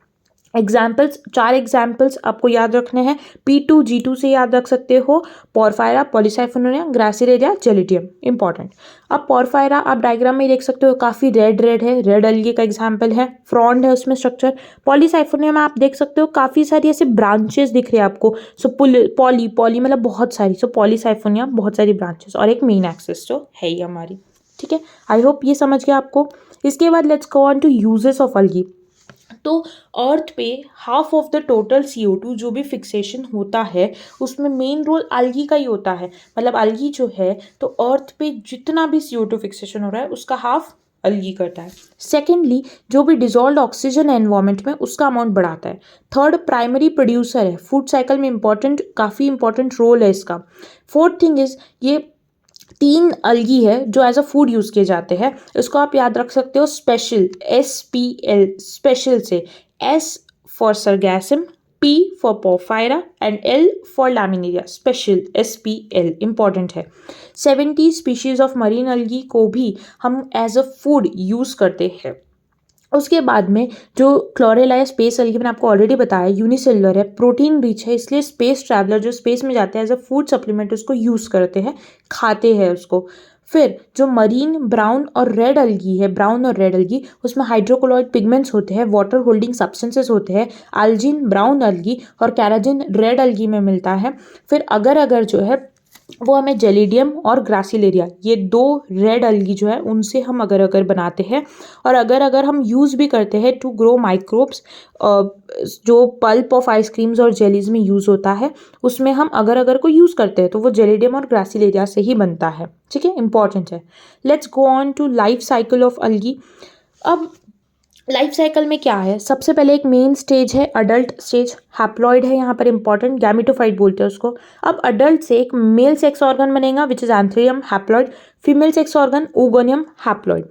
एग्जाम्पल्स, 4 एग्जाम्पल्स आपको याद रखने हैं, P2G2 से याद रख सकते हो, पोरफायरा, पॉलीसाइफोनिया, ग्रासिलेरिया, जेलिडियम, इंपॉर्टेंट। अब पोरफायरा आप डायग्राम में देख सकते हो, काफ़ी रेड रेड है, रेड अलगी का एग्जाम्पल है, फ्रॉन्ड है उसमें स्ट्रक्चर। पॉलीसाइफोनिया में आप देख सकते हो काफ़ी सारी ऐसे ब्रांचेस दिख रही है आपको, सो पॉली पॉली मतलब बहुत सारी, सो पॉलीसाइफोनिया बहुत सारी ब्रांचेस और एक मेन एक्सिस जो है ही हमारी, ठीक है। आई होप ये समझ गया आपको। इसके बाद let's go on to uses of algae. तो अर्थ पे half of the total CO2 जो भी फिक्सेशन होता है उसमें मेन रोल अलगी का ही होता है, मतलब अलगी जो है तो अर्थ पे जितना भी CO2 फिक्सेशन हो रहा है उसका हाफ अलगी करता है। सेकेंडली, जो भी डिजॉल्व ऑक्सीजन है एनवायरमेंट में उसका अमाउंट बढ़ाता है। थर्ड, प्राइमरी प्रोड्यूसर है, फूड साइकिल में इंपॉर्टेंट, काफ़ी इंपॉर्टेंट रोल है इसका। फोर्थ थिंग इज, ये 3 अलगी है जो एज अ फूड यूज किए जाते हैं, इसको आप याद रख सकते हो स्पेशल, SPL, स्पेशल से, S for Sargassum, P for Porphyra and L for Laminaria, special SPL important है। 70 स्पीशीज ऑफ मरीन अलगी को भी हम एज अ फूड यूज करते हैं। उसके बाद में जो क्लोरेला या स्पेस अलगी मैंने आपको ऑलरेडी बताया यूनिसेलुलर है, प्रोटीन रिच है, इसलिए स्पेस ट्रैवलर जो स्पेस में जाते हैं एज अ फूड सप्लीमेंट उसको यूज़ करते हैं, खाते हैं उसको। फिर जो मरीन ब्राउन और रेड अलगी है, ब्राउन और रेड अलगी, उसमें हाइड्रोकोलॉइड पिगमेंट्स होते हैं, वाटर होल्डिंग सब्सटेंसेस होते हैं। एल्जिन ब्राउन अलगी और कैराजिन रेड अलगी में मिलता है। फिर अगर अगर जो है वो हमें जेलिडियम और ग्रासिलेरिया, ये 2 रेड अलगी जो है उनसे हम अगर अगर बनाते हैं। और अगर अगर हम यूज़ भी करते हैं टू ग्रो माइक्रोब्स, जो पल्प ऑफ आइसक्रीम्स और जेलीज में यूज़ होता है उसमें हम अगर अगर को यूज़ करते हैं तो वो जेलिडियम और ग्रासिलेरिया से ही बनता है, ठीक है, इंपॉर्टेंट है। Let's go on to life cycle of algae. अब लाइफ साइकिल में क्या है, सबसे पहले एक मेन स्टेज है अडल्ट स्टेज, हैप्लॉइड है यहाँ पर इंपॉर्टेंट, गैमेटोफाइट बोलते हैं उसको। अब अडल्ट से एक मेल सेक्स ऑर्गन बनेगा which is antheridium haploid, female sex organ oogonium haploid.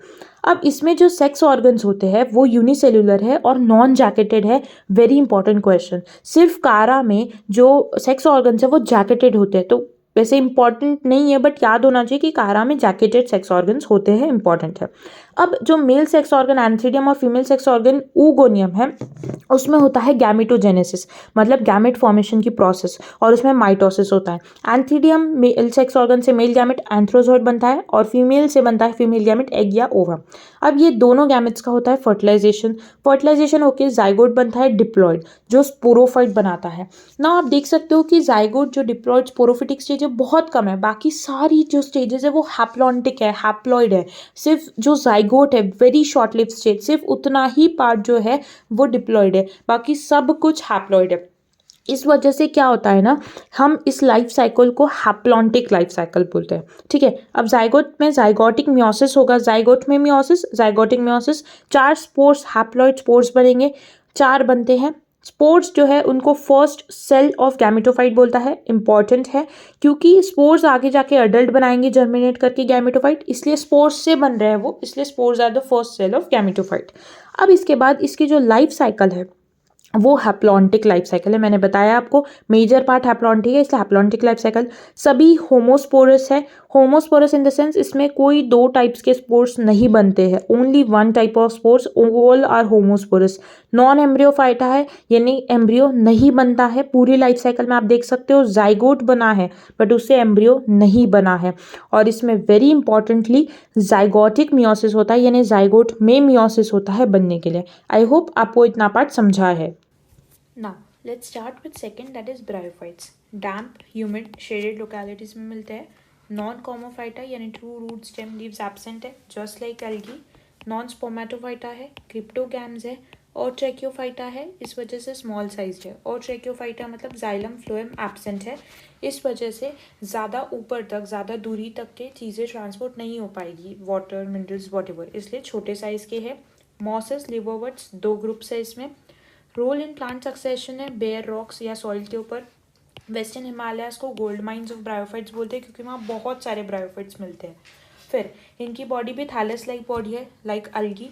अब इसमें जो सेक्स ऑर्गन्स होते हैं वो यूनिसेल्युलर है और नॉन जैकेटेड है। वेरी इंपॉर्टेंट क्वेश्चन, सिर्फ कारा में जो सेक्स ऑर्गन्स है वो जैकेटेड होते हैं, तो वैसे इंपॉर्टेंट नहीं है बट याद होना चाहिए कि कारा में जैकेटेड सेक्स ऑर्गन्स होते हैं, इंपॉर्टेंट है। अब जो मेल सेक्स ऑर्गन एंथ्रीडियम और फीमेल सेक्स ऑर्गन ऊगोनियम है उसमें होता है गैमेटोजेनेसिस, मतलब गैमेट फॉर्मेशन की प्रोसेस, और उसमें माइटोसिस होता है। एंथ्रीडियम मेल सेक्स ऑर्गन से मेल गैमेट एंथ्रोजोइड बनता है और फीमेल से बनता है फीमेल गैमेट एग या ओवम। अब ये दोनों गैमेट्स का होता है फर्टिलाइजेशन, फर्टिलाइजेशन होकर जाइगोट बनता है डिप्लॉइड जो स्पोरोफाइट बनाता है ना। आप देख सकते हो कि जाइगोट जो डिप्लॉइड स्पोरोफिटिक स्टेज है बहुत कम है, बाकी सारी जो स्टेजेस है वो हैप्लॉन्टिक है, हैप्लॉइड है। सिर्फ जो जाइगोट है वेरी शॉर्ट लिव स्टेज, सिर्फ उतना ही पार्ट जो है वो डिप्लॉइड है, बाकी सब कुछ हैप्लॉइड है। इस वजह से क्या होता है ना, हम इस लाइफ साइकिल को हैप्लॉन्टिक लाइफ साइकिल बोलते हैं, ठीक है। अब जाइगोट में जाइगोटिक मियोसिस होगा, जाइगोट में meiosis, zygotic meiosis, 4 spores haploid spores बनेंगे, 4 बनते हैं। स्पोर्स जो है उनको फर्स्ट सेल ऑफ गैमेटोफाइट बोलता है, इंपॉर्टेंट है क्योंकि स्पोर्स आगे जाके अडल्ट बनाएंगे जर्मिनेट करके गैमेटोफाइट, इसलिए स्पोर्स से बन रहे हैं वो, इसलिए spores are the first cell of gametophyte. अब इसके बाद इसकी जो लाइफ साइकिल है वो हैप्लॉन्टिक लाइफ साइकिल है, मैंने बताया आपको मेजर पार्ट हैप्लॉन्टिक है इसलिए हैप्लॉन्टिक लाइफ साइकिल। सभी होमोस्पोरस है, होमोस्पोरस इन द सेंस इसमें कोई 2 टाइप्स के स्पोर्स नहीं बनते हैं, only 1 type of spores, all are homosporous. Non embryophyta है, यानी एम्ब्रियो नहीं बनता है पूरी लाइफ साइकिल में, आप देख सकते हो जाइगोट बना है बट उससे एम्ब्रियो नहीं बना है। और इसमें वेरी इंपॉर्टेंटली जाइगोटिक मियोसिस होता है, यानी जाइगोट में मियोसिस होता है बनने के लिए। आई होप आपको इतना पार्ट समझा है। Now let's start with second, that is bryophytes. Damp, humid, shaded localities में मिलते हैं। नॉन कॉमोफाइटा यानी true root stem leaves absent है just like algae. Non spermatophyta है, क्रिप्टोगैम्स है और ट्रैकियोफाइटा है, इस वजह से स्मॉल साइज है। और ट्रैकियोफाइटा मतलब जाइलम फ्लोएम एब्सेंट है, इस वजह से ज़्यादा ऊपर तक, ज़्यादा दूरी तक के चीज़ें ट्रांसपोर्ट नहीं हो पाएगी, वाटर मिनरल्स वॉटेवर, इसलिए छोटे साइज़ के है। मॉसेस, लिवर्वर्ट्स 2 ग्रुप्स है इसमें। रोल इन प्लांट सक्सेशन है बेयर रॉक्स या सॉइल के ऊपर। वेस्टर्न हिमालयाज को गोल्ड माइंस ऑफ ब्रायोफाइट्स बोलते हैं क्योंकि वहाँ बहुत सारे ब्रायोफाइट्स मिलते हैं। फिर इनकी बॉडी भी थैलस लाइक बॉडी है like algae.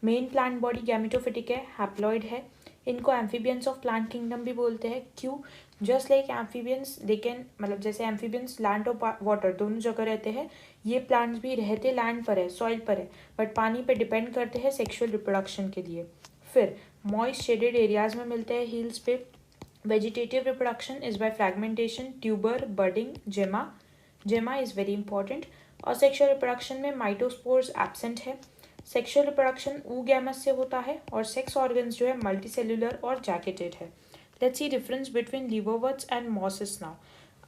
Main plant body gametophytic है, हैप्लॉइड है। इनको एम्फीबियंस ऑफ प्लांट किंगडम भी बोलते हैं, क्यों, just like amphibians they can, मतलब जैसे एम्फीबियंस लैंड और वाटर दोनों जगह रहते हैं, ये प्लांट्स भी रहते लैंड पर है, सॉइल पर है, बट पानी पर डिपेंड करते हैं सेक्शुअल रिप्रोडक्शन के लिए। फिर मॉइस्ट शेडेड एरियाज में मिलते हैं हिल्स पे। Vegetative reproduction is by fragmentation, tuber, budding, जेमा। जेमा इज वेरी इंपॉर्टेंट। और सेक्शुअल रिप्रोडक्शन में माइटोस्पोर्स एब्सेंट है। सेक्शुअल रिप्रोडक्शन oogamous से होता है और सेक्स ऑर्गन्स जो है मल्टीसेल्युलर और जैकेटेड है। Let's see difference between liverworts and mosses now.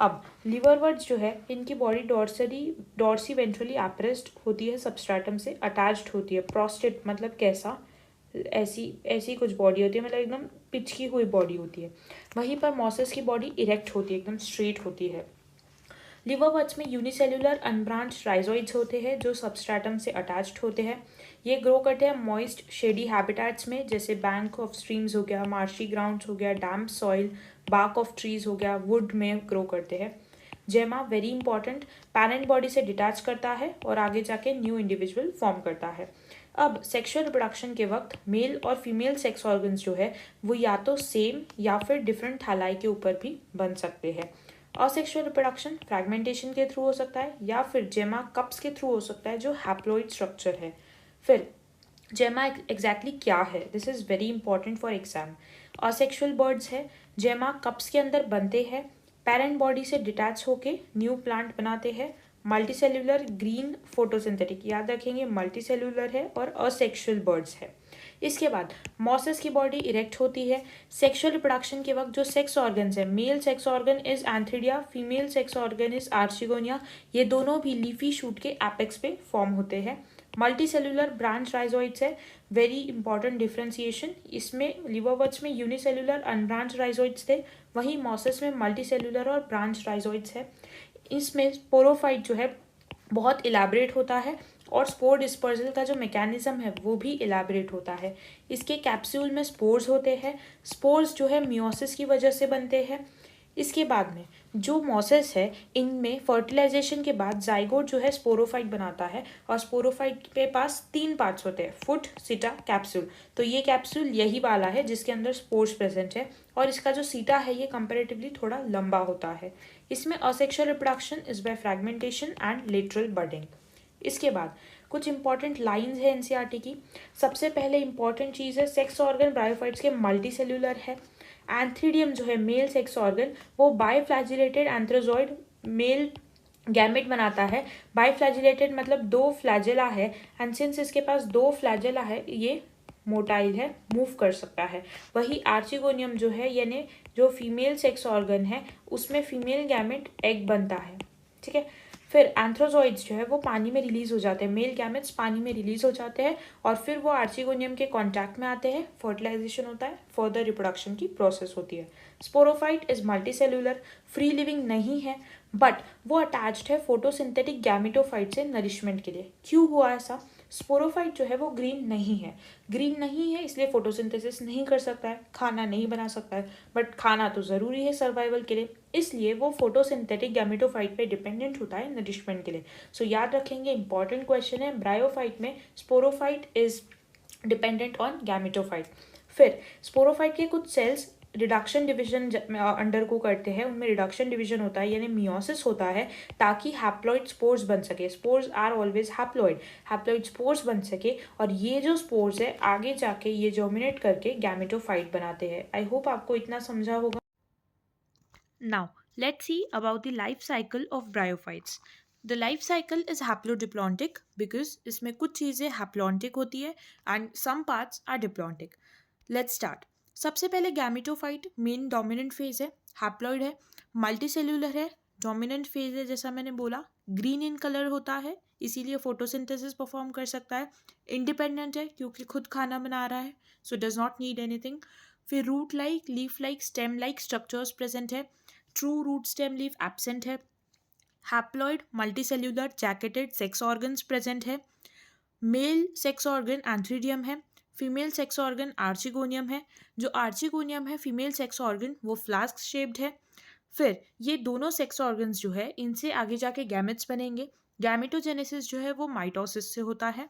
अब लिवरवर्ट्स जो है इनकी बॉडी डॉर्सी वेंट्रली एप्रेस्ड होती है, सबस्ट्रेटम से अटैच्ड होती है। प्रोस्टेट मतलब कैसा, ऐसी ऐसी कुछ बॉडी होती है, मतलब एकदम पिचकी हुई बॉडी होती है। वहीं पर मॉसेस की बॉडी इरेक्ट होती है, एकदम स्ट्रेट होती है। लिवरवर्ट्स में यूनिसेल्युलर अनब्रांच राइजोइड्स होते हैं जो सबस्ट्रेटम से अटैच्ड होते हैं। ये ग्रो करते हैं मॉइस्ट शेडी हैबिटेट्स में, जैसे बैंक ऑफ स्ट्रीम्स हो गया, मार्शी ग्राउंड्स हो गया, डैम्प सॉइल, बार्क ऑफ ट्रीज हो गया, वुड में ग्रो करते हैं। जेमा वेरी इंपॉर्टेंट, पैरेंट बॉडी से डिटैच करता है और आगे जाके न्यू इंडिविजुअल फॉर्म करता है। अब सेक्सुअल रिप्रोडक्शन के वक्त मेल और फीमेल सेक्स ऑर्गन्स जो है वो या तो सेम या फिर डिफरेंट थैलाई के ऊपर भी बन सकते हैं। असेक्सुअल रिप्रोडक्शन फ्रैगमेंटेशन के थ्रू हो सकता है या फिर जेमा कप्स के थ्रू हो सकता है जो हैप्लॉइड स्ट्रक्चर है। फिर जेमा एग्जैक्टली क्या है, this is very important for exam. Asexual birds है, जेमा कप्स के अंदर बनते हैं, पेरेंट बॉडी से डिटैच होके न्यू प्लांट बनाते हैं। मल्टीसेल्युलर ग्रीन फोटोसिंथेटिक, याद रखेंगे मल्टीसेल्युलर है और असेक्सुअल बर्ड्स है। इसके बाद मॉसेस की बॉडी इरेक्ट होती है। सेक्सुअल रिप्रोडक्शन के वक्त जो सेक्स ऑर्गन्स है, male sex organ is antheridia, female sex organ is archegonia. ये दोनों भी लीफी शूट के एपेक्स पे फॉर्म होते हैं। मल्टीसेल्युलर ब्रांच राइजोइड्स है, वेरी इंपॉर्टेंट डिफ्रेंसिएशन। इसमें लिवरवर्ट्स में यूनिसेल्युलर अनब्रांच राइजोइड्स थे, वहीं मॉसेस में मल्टीसेल्युलर और ब्रांच राइजोइड्स है। इसमें स्पोरोफाइट जो है बहुत इलेबरेट होता है और स्पोर डिस्पर्जल का जो मैकेनिज्म है वो भी इलेबरेट होता है। इसके कैप्सूल में स्पोर्स होते हैं, स्पोर्स जो है मियोसिस की वजह से बनते हैं। इसके बाद में जो मॉसेस है इनमें फर्टिलाइजेशन के बाद जाइगोट जो है स्पोरोफाइट बनाता है और स्पोरोफाइट के पास 3 पार्ट्स होते हैं, फुट, सीटा, कैप्सूल। तो ये कैप्सूल यही वाला है जिसके अंदर स्पोर्स प्रेजेंट है और इसका जो सीटा है ये कंपेरेटिवली थोड़ा लंबा होता है। इसमें asexual reproduction is by fragmentation and lateral budding. इसके बाद कुछ इंपॉर्टेंट लाइंस है एनसीईआरटी की। सबसे पहले इंपॉर्टेंट चीज़ है सेक्स ऑर्गन ब्रायोफाइट्स के मल्टीसेल्युलर है। एंथ्रीडियम जो है मेल सेक्स ऑर्गन वो बाइफ्लैजिलेटेड एंथ्रोजॉइड मेल गैमेट बनाता है। बाइफ्लैजिलेटेड मतलब 2 फ्लैजेला है एंड सिंस इसके पास 2 फ्लैजेला है ये मोटाइल है, मूव कर सकता है। वही आर्चिगोनियम जो है यानी जो फीमेल सेक्स ऑर्गन है उसमें फीमेल गैमेट एग बनता है, ठीक है। फिर एंथ्रोजॉइड्स जो है वो पानी में रिलीज हो जाते हैं, मेल गैमेट्स पानी में रिलीज हो जाते हैं और फिर वो आर्चिगोनियम के कांटेक्ट में आते हैं, फर्टिलाइजेशन होता है, फर्दर रिप्रोडक्शन की प्रोसेस होती है। Sporophyte is multicellular, free living नहीं है बट वो अटैच्ड है फोटोसिंथेटिक गैमेटोफाइट से नरिशमेंट के लिए। क्यों हुआ ऐसा? स्पोरोफाइट जो है वो ग्रीन नहीं है, ग्रीन नहीं है इसलिए फोटोसिंथेसिस नहीं कर सकता है, खाना नहीं बना सकता है, बट खाना तो ज़रूरी है सर्वाइवल के लिए, इसलिए वो फोटोसिंथेटिक गैमेटोफाइट पे डिपेंडेंट होता है नरिशमेंट के लिए। सो याद रखेंगे इंपॉर्टेंट क्वेश्चन है, ब्रायोफाइट में sporophyte is dependent on gametophyte. फिर स्पोरोफाइट के कुछ सेल्स रिडक्शन डिवीजन अंडर को करते हैं, उनमें रिडक्शन डिवीजन होता है यानी मियोसिस होता है ताकि हैप्लॉइड स्पोर्स बन सके। Spores are always haploid spores बन सके और ये जो स्पोर्स है आगे जाके ये जर्मिनेट करके गैमेटोफाइट बनाते हैं। आई होप आपको इतना समझा होगा। Now let's see about the life cycle of bryophytes. The life cycle is haplodiplontic because इसमें कुछ चीज़ें हैप्लॉन्टिक होती है and some parts are diplontic. Let's start. सबसे पहले गैमेटोफाइट मेन डोमिनेंट फेज है, हैप्लॉइड है, मल्टीसेल्युलर है, डोमिनेंट फेज है जैसा मैंने बोला, ग्रीन इन कलर होता है इसीलिए फोटोसिंथेसिस परफॉर्म कर सकता है, इंडिपेंडेंट है क्योंकि खुद खाना बना रहा है so does not need anything. फिर root like, leaf like, stem like structures present है, true root stem leaf absent है, haploid multicellular jacketed sex organs present है, मेल सेक्स ऑर्गन एंथ्रीडियम है, फीमेल सेक्स ऑर्गन आर्चिगोनियम है। जो archegonium है female sex organ वो flask shaped है। फिर ये दोनों सेक्स ऑर्गन्स जो है इनसे आगे जाके गैमेट्स बनेंगे, गैमेटोजेनेसिस जो है वो माइटोसिस से होता है।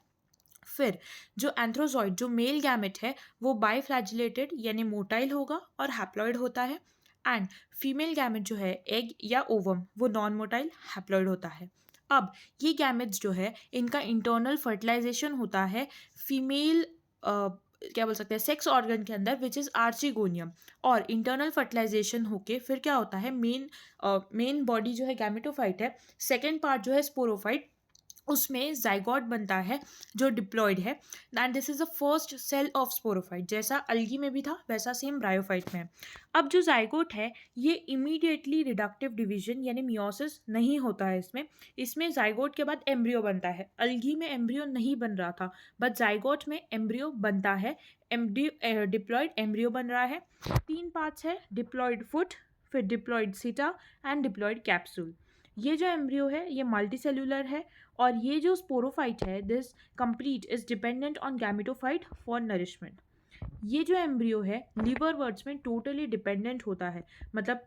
फिर जो एंथ्रोजॉइड जो मेल गैमेट है वो बाइफ्लैजिलेटेड यानी मोटाइल होगा और हैप्लॉइड होता है एंड फीमेल गैमेट जो है एग या ओवम वो नॉन मोटाइल हैप्लॉइड होता है। अब ये गैमेट्स जो है इनका इंटरनल फर्टिलाइजेशन होता है फीमेल क्या बोल सकते हैं सेक्स ऑर्गन के अंदर विच इज़ आर्चिगोनियम, और इंटरनल फर्टिलाइजेशन होके फिर क्या होता है मेन बॉडी जो है गैमेटोफाइट है, सेकेंड पार्ट जो है स्पोरोफाइट, उसमें जाइगोट बनता है जो डिप्लॉयड है, and this is the first cell of sporophyte. जैसा अल्गी में भी था वैसा सेम ब्रायोफाइट में है। अब जो जाइगोट है ये इमीडिएटली रिडक्टिव डिवीजन यानी मियोसिस नहीं होता है इसमें। इसमें जाइगोट के बाद एम्ब्रियो बनता है। अल्गी में एम्ब्रियो नहीं बन रहा था, बट जाइगोट में एम्ब्रियो बनता है। डिप्लॉयड एम्ब्रियो बन रहा है। 3 पार्ट्स है, डिप्लॉयड फुट, फिर डिप्लॉयड सीटा एंड डिप्लॉयड कैप्सूल। ये जो एम्ब्रियो है ये मल्टी सेल्यूलर है, और ये जो स्पोरोफाइट है this complete is dependent on gametophyte for nourishment. ये जो एम्ब्रियो है लिवरवर्ट्स में टोटली डिपेंडेंट होता है, मतलब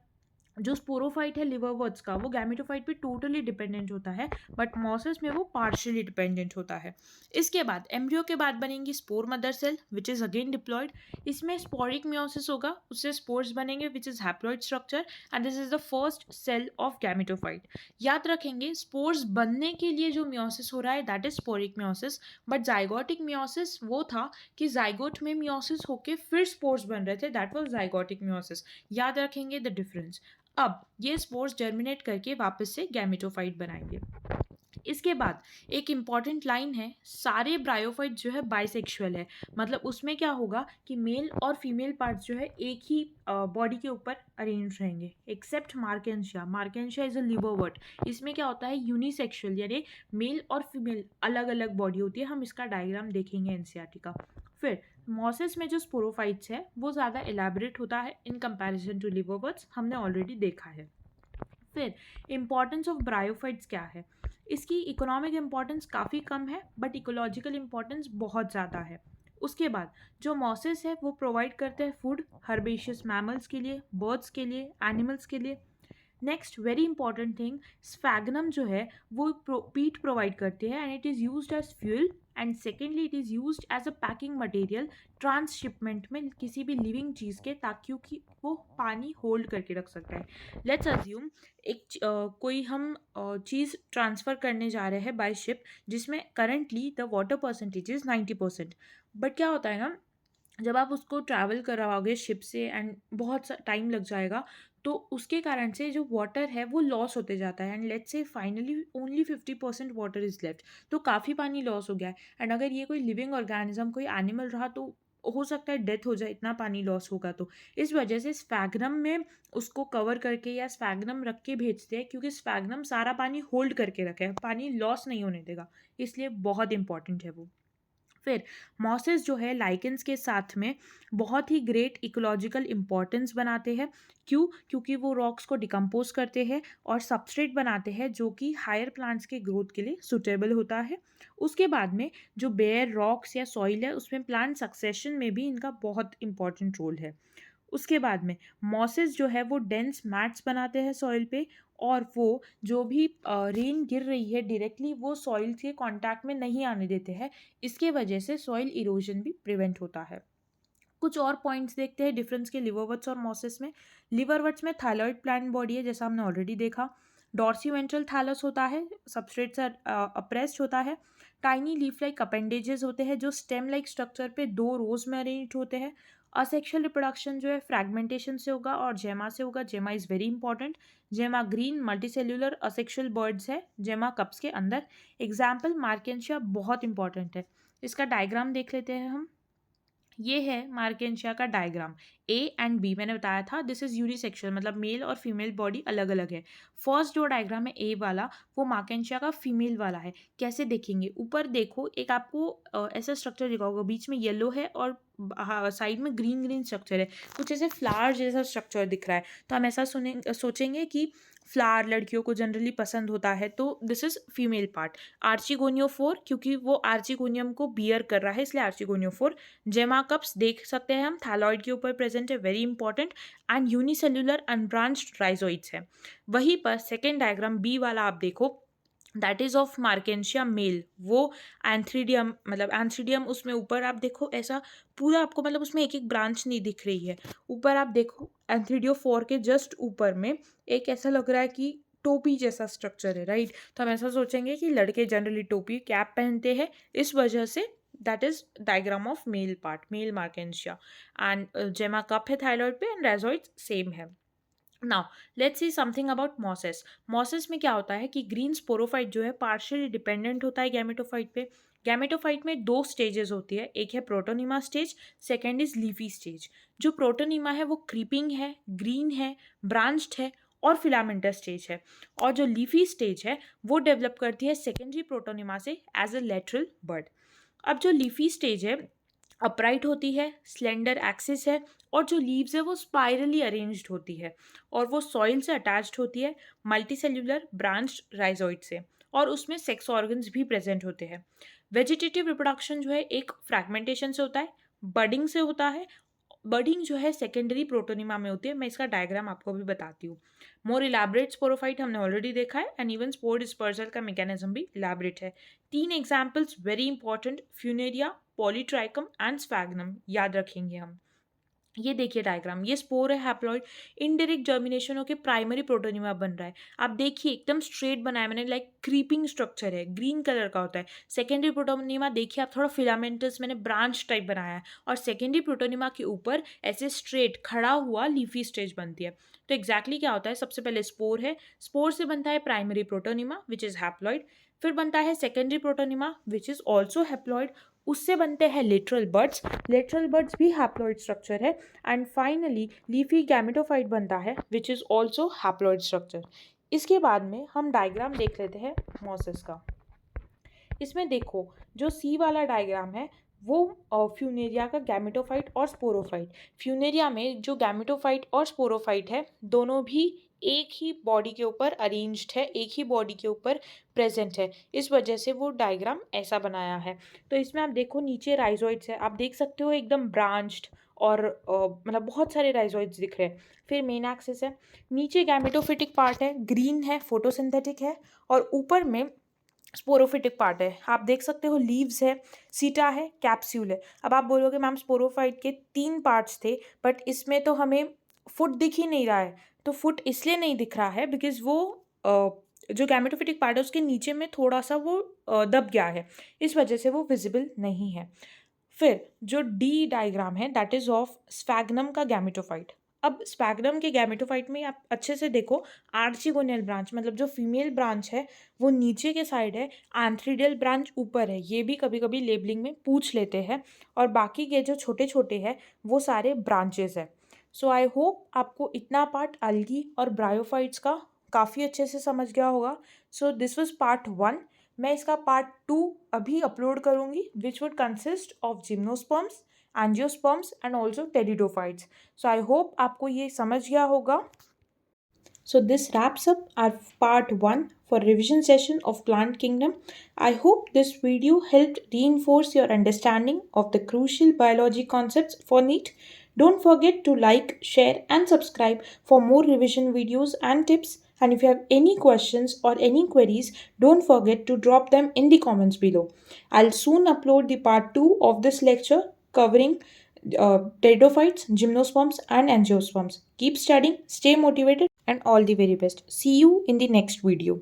जो स्पोरोफाइट है लिवरवर्ट्स का वो गैमेटोफाइट पे टोटली डिपेंडेंट होता है, बट मॉसेस में वो पार्शियली डिपेंडेंट होता है। इसके बाद एम्ब्रियो के बाद बनेंगी spore mother cell which is again diploid. इसमें स्पोरिक मियोसिस होगा, उससे स्पोर्स बनेंगे which is haploid structure, and this is the first cell of gametophyte. याद रखेंगे स्पोर्स बनने के लिए जो मियोसिस हो रहा है that is sporic meiosis, but zygotic meiosis वो था कि जाइगोट में मियोसिस होके फिर स्पोर्स बन रहे थे, दैट वाज जाइगोटिक मियोसिस। याद रखेंगे द डिफरेंस। अब ये स्पोर्स जर्मिनेट करके वापस से गैमेटोफाइट बनाएंगे। इसके बाद एक इम्पॉर्टेंट लाइन है, सारे ब्रायोफाइट जो है बाइसेक्सुअल है, मतलब उसमें क्या होगा कि मेल और फीमेल पार्ट्स जो है एक ही बॉडी के ऊपर अरेंज रहेंगे, except marchantia. Marchantia is a liverwort, इसमें क्या होता है यूनिसेक्सुअल, यानी मेल और फीमेल अलग अलग बॉडी होती है। हम इसका डायग्राम देखेंगे एनसीईआरटी का। फिर मॉसेस में जो स्पोरोफाइट्स है वो ज़्यादा एलैबोरेट होता है इन कंपैरिजन टू लिवरवर्ट्स, हमने ऑलरेडी देखा है। फिर इम्पॉर्टेंस ऑफ ब्रायोफाइट्स क्या है, इसकी इकोनॉमिक इम्पॉर्टेंस काफ़ी कम है, बट इकोलॉजिकल इम्पॉर्टेंस बहुत ज़्यादा है। उसके बाद जो मॉसेस है वो प्रोवाइड करते हैं फूड हर्बेशियस मैमल्स के लिए, बर्ड्स के लिए, एनिमल्स के लिए। Next very important thing, sphagnum जो है वो पीट प्रोवाइड करती है, and it is used as fuel, and secondly it is used as a packing material transshipment में किसी भी लिविंग चीज़ के, ताकि कि वो पानी होल्ड करके रख सकता है। लेट्स अज्यूम कोई हम चीज़ ट्रांसफ़र करने जा रहे हैं बाय शिप, जिसमें currently the water percentage is 90%, but क्या होता है ना, जब आप उसको ट्रैवल करवाओगे शिप से एंड बहुत सा टाइम लग जाएगा, तो उसके कारण से जो वाटर है वो लॉस होते जाता है, and let's say finally only 50% water is left, तो काफ़ी पानी लॉस हो गया है। एंड अगर ये कोई लिविंग ऑर्गेनिज्म कोई एनिमल रहा तो हो सकता है डेथ हो जाए, इतना पानी लॉस होगा। तो इस वजह से स्फैगनम में उसको कवर करके या स्फैगनम रख के भेजते हैं, क्योंकि स्फैगनम सारा पानी होल्ड करके रखे है, पानी लॉस नहीं होने देगा, इसलिए बहुत इंपॉर्टेंट है वो। फिर मॉसेस जो है लाइकेंस के साथ में बहुत ही ग्रेट इकोलॉजिकल इम्पॉर्टेंस बनाते हैं। क्यों? क्योंकि वो रॉक्स को डिकम्पोज करते हैं और सबस्ट्रेट बनाते हैं जो कि हायर प्लांट्स के ग्रोथ के लिए सुटेबल होता है। उसके बाद में जो बेयर रॉक्स या सॉइल है उसमें प्लांट सक्सेशन में भी इनका बहुत इंपॉर्टेंट रोल है। उसके बाद में मॉसेस जो है वो डेंस मैट्स बनाते हैं सॉइल पे, और वो जो भी रेन गिर रही है डायरेक्टली वो सॉइल के कांटेक्ट में नहीं आने देते हैं। इसके वजह से सॉइल इरोजन भी प्रिवेंट होता है। कुछ और पॉइंट्स देखते हैं डिफरेंस के लिवरवर्ट्स और मॉसेस में। लिवरवर्ट्स में थायलॉइड प्लांट बॉडी है, जैसा हमने ऑलरेडी देखा। डॉर्सीवेंट्रल थैलस होता है, सबस्ट्रेट से अप्रेस्ड होता है। टाइनी लीफ लाइक अपेंडेजेस होते हैं जो स्टेम लाइक स्ट्रक्चर पे 2 रोज में अरेंज होते हैं। असेक्सुअल रिप्रोडक्शन जो है फ्रैगमेंटेशन से होगा और जेमा से होगा। जेमा इज़ वेरी इंपॉर्टेंट। जेमा ग्रीन मल्टीसेल्यूलर असेक्सुअल बर्ड्स है जेमा कप्स के अंदर। एग्जाम्पल मार्केंशिया बहुत इंपॉर्टेंट है। इसका डायग्राम देख लेते हैं हम। ये है मार्केंशिया का डायग्राम। ए एंड बी मैंने बताया था दिस इज यूनिसेक्सुअल, मतलब मेल और फीमेल बॉडी अलग अलग है। फर्स्ट जो डायग्राम है ए वाला वो मार्केंशिया का फीमेल वाला है। कैसे देखेंगे? ऊपर देखो एक आपको ऐसा स्ट्रक्चर दिखा होगा, बीच में येलो है और साइड में ग्रीन ग्रीन स्ट्रक्चर है, कुछ ऐसे फ्लावर जैसा स्ट्रक्चर दिख रहा है। तो हम ऐसा सोचेंगे कि फ्लावर लड़कियों को जनरली पसंद होता है, तो दिस इज फीमेल पार्ट। आर्चिगोनियोफोर, क्योंकि वो आर्चिगोनियम को बियर कर रहा है इसलिए आर्चिगोनियोफोर। जेमा कप्स देख सकते हैं हम, थैलॉइड के ऊपर प्रेजेंट है, very important. And unicellular unbranched rhizoids है। वहीं पर सेकेंड डायग्राम बी वाला आप देखो, that is of marchantia male. वो एंथ्रीडियम, मतलब एंथ्रीडियम उसमें ऊपर आप देखो ऐसा पूरा आपको, मतलब उसमें एक एक ब्रांच नहीं दिख रही है। ऊपर आप देखो एंथ्रीडियोफोर के जस्ट ऊपर में एक ऐसा लग रहा है कि टोपी जैसा स्ट्रक्चर है, राइट। तो हम ऐसा सोचेंगे कि लड़के जनरली टोपी कैप पहनते हैं, इस वजह से that is diagram of male part, male marchantia, and gemma cup है थायरॉइड पे एंड राइजोइड सेम है. Now let's see something about mosses. Mosses में क्या होता है कि ग्रीन स्पोरोफाइट जो है पार्शियली डिपेंडेंट होता है गैमेटोफाइट पे. गैमेटोफाइट में दो स्टेजेस होती है, एक है protonema stage, second is leafy stage. जो प्रोटोनिमा है वो क्रीपिंग है, ग्रीन है, ब्रांच्ड है और फिलामेंटस स्टेज है. और जो लीफी स्टेज है वो डेवलप करती है सेकेंडरी प्रोटोनिमा से एज अ लेटरल बर्ड. अब जो लीफी स्टेज है अपराइट होती है, स्लेंडर एक्सिस है, और जो लीव्स है वो स्पाइरली अरेंज्ड होती है और वो सॉइल से अटैच्ड होती है मल्टीसेल्यूलर ब्रांच्ड राइजोइड से, और उसमें सेक्स ऑर्गन्स भी प्रेजेंट होते हैं. वेजिटेटिव रिप्रोडक्शन जो है एक फ्रैगमेंटेशन से होता है, बडिंग से होता है. बडिंग जो है सेकेंडरी प्रोटोनिमा में होती है. मैं इसका डायग्राम आपको भी बताती हूँ. मोर इलैबोरेट स्पोरोफाइट हमने ऑलरेडी देखा है, एंड इवन स्पोर डिस्पर्सल का मैकेनिज्म भी इलैबोरेट है. 3 examples very important, Funaria, Polytrichum and sphagnum, याद रखेंगे हम. ये देखिए डायग्राम, ये स्पोर है हैप्लॉइड, इनडायरेक्ट जर्मिनेशन होकर प्राइमरी प्रोटोनिमा बन रहा है. आप देखिए एकदम स्ट्रेट बनाया मैंने, लाइक क्रीपिंग स्ट्रक्चर है, ग्रीन कलर का होता है. सेकेंडरी प्रोटोनिमा देखिए आप, थोड़ा फिलामेंटस मैंने ब्रांच टाइप बनाया है, और सेकेंडरी प्रोटोनिमा के ऊपर ऐसे स्ट्रेट खड़ा हुआ लीफी स्टेज बनती है. तो एग्जैक्टली क्या होता है, सबसे पहले स्पोर है, स्पोर से बनता है primary protonema which is haploid, फिर बनता है secondary protonema which is also haploid, उससे बनते हैं लेटरल बर्ड्स, लेटरल बर्ड्स भी हैप्लॉइड स्ट्रक्चर है, एंड फाइनली लीफी गैमेटोफाइट बनता है which is also haploid structure. इसके बाद में हम डायग्राम देख लेते हैं मोसेस का. इसमें देखो जो सी वाला डायग्राम है वो फ्यूनेरिया का गैमेटोफाइट और स्पोरोफाइट. फ्यूनेरिया में जो गैमेटोफाइट और स्पोरोफाइट है दोनों भी एक ही बॉडी के ऊपर अरेंज्ड है, एक ही बॉडी के ऊपर प्रेजेंट है, इस वजह से वो डायग्राम ऐसा बनाया है. तो इसमें आप देखो नीचे राइजोइड्स है, आप देख सकते हो एकदम ब्रांच्ड, और मतलब बहुत सारे राइजोइड्स दिख रहे हैं. फिर मेन एक्सिस है, नीचे गैमेटोफिटिक पार्ट है, ग्रीन है, फोटोसिंथेटिक है, और ऊपर में स्पोरोफिटिक पार्ट है. आप देख सकते हो लीव्स है, सीटा है, कैप्सूल है. अब आप बोलोगे मैम स्पोरोफाइट के 3 पार्ट्स थे, बट इसमें तो हमें फुट दिख ही नहीं रहा है. तो फुट इसलिए नहीं दिख रहा है बिकॉज वो जो गैमेटोफिटिक पार्ट है उसके नीचे में थोड़ा सा वो दब गया है, इस वजह से वो विजिबल नहीं है. फिर जो डी डायग्राम है दैट इज ऑफ स्फैग्नम का गैमेटोफाइट. अब स्पैग्नम के गैमेटोफाइट में आप अच्छे से देखो, आर्चिगोनियल ब्रांच मतलब जो फीमेल ब्रांच है वो नीचे के साइड है, एंथ्रीडियल ब्रांच ऊपर है. ये भी कभी कभी लेबलिंग में पूछ लेते हैं. और बाकी के जो छोटे छोटे हैं वो सारे ब्रांचेस है. सो आई होप आपको इतना पार्ट अलगी और ब्रायोफाइट्स का काफ़ी अच्छे से समझ गया होगा. So this was part 1. मैं इसका पार्ट 2 अभी अपलोड करूँगी which would consist of gymnosperms, angiosperms and also pteridophytes. So I hope आपको ये समझ गया होगा. So this wraps up our part 1 for revision session of plant kingdom. I hope this video helped reinforce your understanding of the crucial biology concepts for NEET. Don't forget to like, share and subscribe for more revision videos and tips. And if you have any questions or any queries, don't forget to drop them in the comments below. I'll soon upload the part 2 of this lecture covering pteridophytes, gymnosperms and angiosperms. Keep studying, stay motivated and all the very best. See you in the next video.